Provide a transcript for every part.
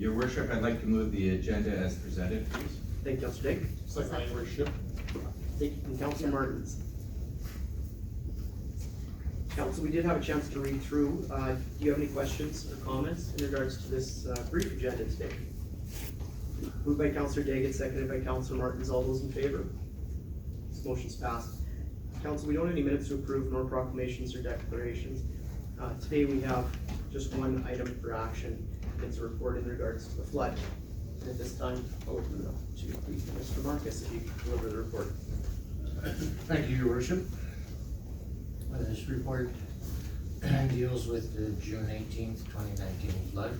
Your worship, I'd like to move the agenda as presented, please. Thank you, Councilor Dig. Second, your worship. Thank you, Councilor Martins. Council, we did have a chance to read through. Do you have any questions or comments in regards to this brief agenda today? Moved by Councilor Daggett, seconded by Councilor Martins. All those in favor? This motion's passed. Council, we don't have any minutes to approve nor proclamations or declarations. Today we have just one item for action. It's a report in regards to the flood. And at this time, I'll open it up to Mr. Marcus if you could deliver the report. Thank you, Your Worship. This report deals with the June 18th, 2019 flood.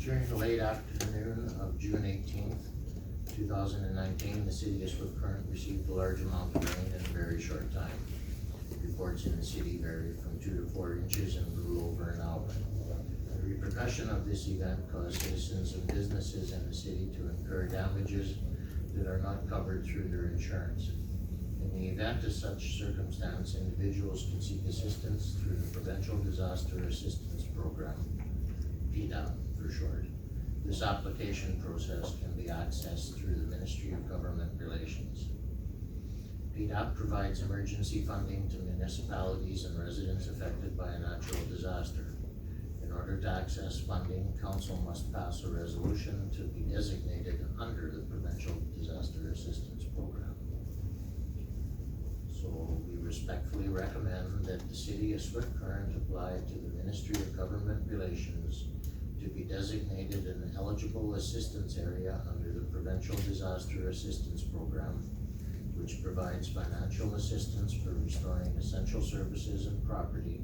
During the late afternoon of June 18th, 2019, the city of SwiftCurrent received a large amount of rain in a very short time. Reports in the city varied from 2 to 4 inches and grew over an hour. The repercussion of this event caused citizens and businesses in the city to incur damages that are not covered through their insurance. In the event of such circumstance, individuals can seek assistance through the Provincial Disaster Assistance Program, PDAP for short. This application process can be accessed through the Ministry of Government Relations. PDAP provides emergency funding to municipalities and residents affected by a natural disaster. In order to access funding, Council must pass a resolution to be designated under the Provincial Disaster Assistance Program. So we respectfully recommend that the City of SwiftCurrent apply to the Ministry of Government Relations to be designated an eligible assistance area under the Provincial Disaster Assistance Program, which provides financial assistance for restoring essential services and property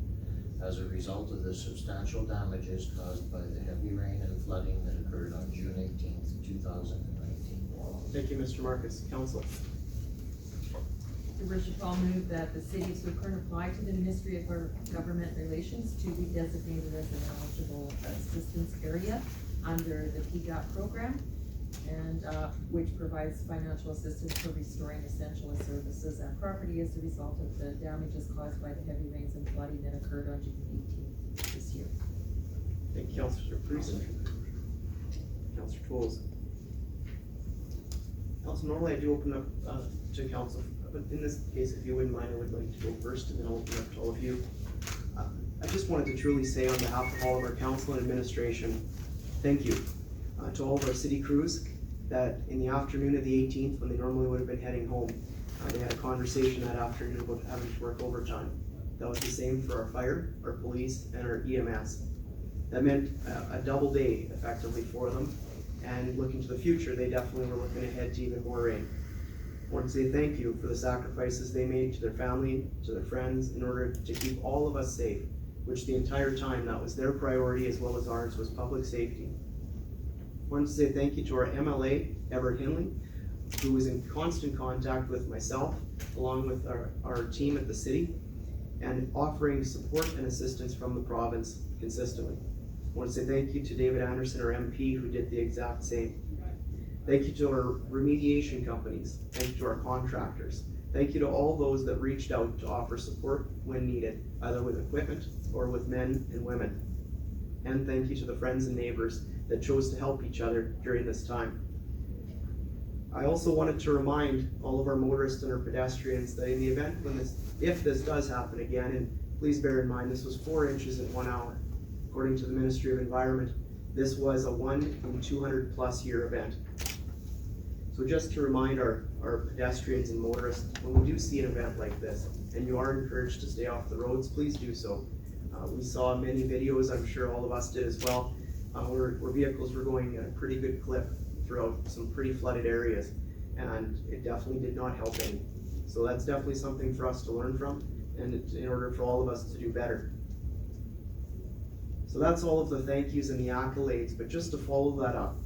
as a result of the substantial damages caused by the heavy rain and flooding that occurred on June 18th, 2019. Thank you, Mr. Marcus. Council. Your worship, I'll move that the city of SwiftCurrent apply to the Ministry of Government Relations to be designated as an eligible assistance area under the PDAP program, and which provides financial assistance for restoring essential services and property as a result of the damages caused by the heavy rains and flooding that occurred on June 18th this year. Thank you, Councilor Priest. Councilor Tools. Council, normally I do open up to Council, but in this case, if you wouldn't mind, I would like to go first and then I'll open up to all of you. I just wanted to truly say on behalf of all of our council and administration, thank you to all of our city crews that in the afternoon of the 18th, when they normally would have been heading home, they had a conversation that afternoon about having to work overtime. That was the same for our fire, our police, and our EMS. That meant a double day effectively for them, and looking to the future, they definitely were looking ahead to even more rain. I want to say thank you for the sacrifices they made to their family, to their friends, in order to keep all of us safe, which the entire time that was their priority as well as ours was public safety. I want to say thank you to our MLA, Everett Hinley, who was in constant contact with myself, along with our team at the city, and offering support and assistance from the province consistently. I want to say thank you to David Anderson, our MP, who did the exact same. Thank you to our remediation companies. Thank you to our contractors. Thank you to all those that reached out to offer support when needed, either with equipment or with men and women. And thank you to the friends and neighbors that chose to help each other during this time. I also wanted to remind all of our motorists and our pedestrians that in the event if this does happen again, and please bear in mind this was 4 inches in 1 hour. According to the Ministry of Environment, this was a 1 in 200 plus year event. So just to remind our pedestrians and motorists, when we do see an event like this, and you are encouraged to stay off the roads, please do so. We saw many videos, I'm sure all of us did as well, where vehicles were going at a pretty good clip throughout some pretty flooded areas, and it definitely did not help any. So that's definitely something for us to learn from, and in order for all of us to do better. So that's all of the thank yous and the accolades, but just to follow that up,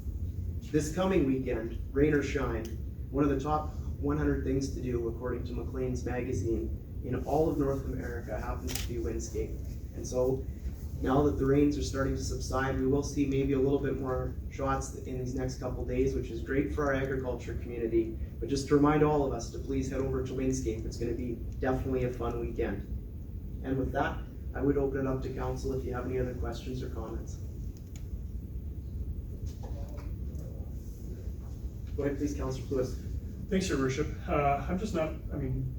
this coming weekend, rain or shine, one of the top 100 things to do, according to Maclean's magazine, in all of North America happens to be windscape. And so now that the rains are starting to subside, we will see maybe a little bit more shots in these next couple days, which is great for our agriculture community. But just to remind all of us to please head over to Windscape. It's going to be definitely a fun weekend. And with that, I would open it up to council if you have any other questions or comments. Go ahead, please, Councilor Lewis. Thanks, Your Worship. I'm just not,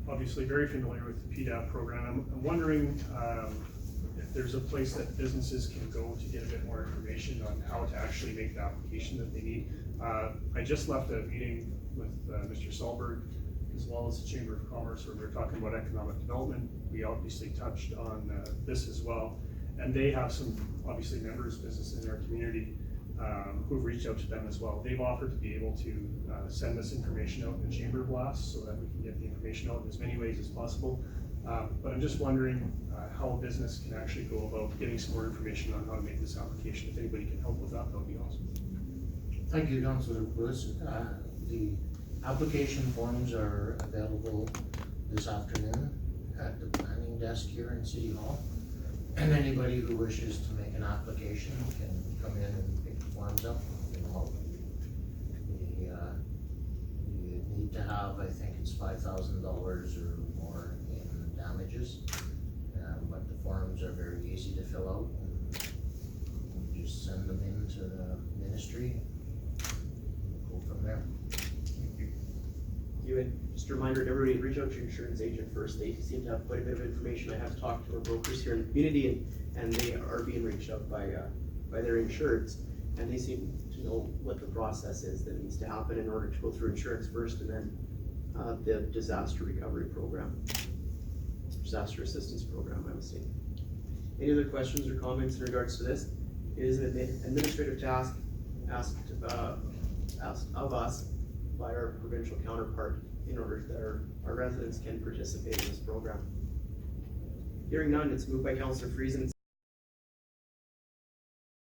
obviously very familiar with the PDAP program. I'm wondering if there's a place that businesses can go to get a bit more information on how to actually make the application that they need. I just left a meeting with Mr. Solberg, as well as the Chamber of Commerce, where we were talking about economic development. We obviously touched on this as well. And they have some, obviously, members, businesses in our community who've reached out to them as well. They've offered to be able to send this information out in the chamber blast so that we can get the information out in as many ways as possible. But I'm just wondering how a business can actually go about getting some more information on how to make this application. If anybody can help with that, that would be awesome. Thank you, Councilor Lewis. The application forms are available this afternoon at the planning desk here in City Hall. And anybody who wishes to make an application can come in and pick the forms up. You need to have, I think it's $5,000 or more in damages. But the forms are very easy to fill out. And you just send them in to the ministry. Go from there. You and just a reminder to everybody, reach out to your insurance agent first. They seem to have quite a bit of information. I have talked to our brokers here in the community, and they are being reached out by their insureds, and they seem to know what the process is that needs to happen in order to go through insurance first, and then the disaster recovery program, disaster assistance program, I would say. Any other questions or comments in regards to this? It is an administrative task asked of us by our provincial counterpart in order that our residents can participate in this program. Hearing none, it's moved by Councilor Friesen and